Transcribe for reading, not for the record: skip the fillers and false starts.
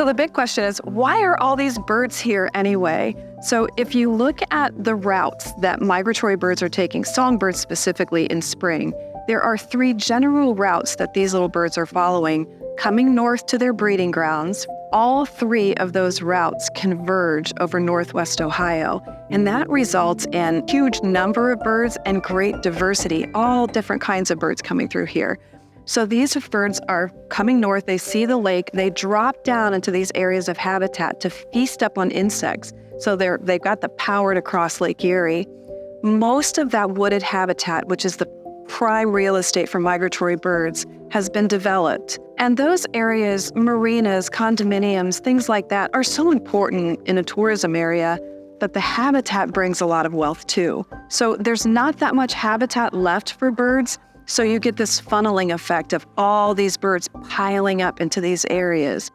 So the big question is, why are all these birds here anyway? So if you look at the routes that migratory birds are taking, songbirds specifically in spring, there are 3 general routes that these little birds are following, coming north to their breeding grounds. All 3 of those routes converge over northwest Ohio, and that results in huge number of birds and great diversity, all different kinds of birds coming through here. So these birds are coming north, they see the lake, they drop down into these areas of habitat to feast up on insects. So they've got the power to cross Lake Erie. Most of that wooded habitat, which is the prime real estate for migratory birds, has been developed. And those areas, marinas, condominiums, things like that, are so important in a tourism area, but the habitat brings a lot of wealth too. So there's not that much habitat left for birds, so you get this funneling effect of all these birds piling up into these areas.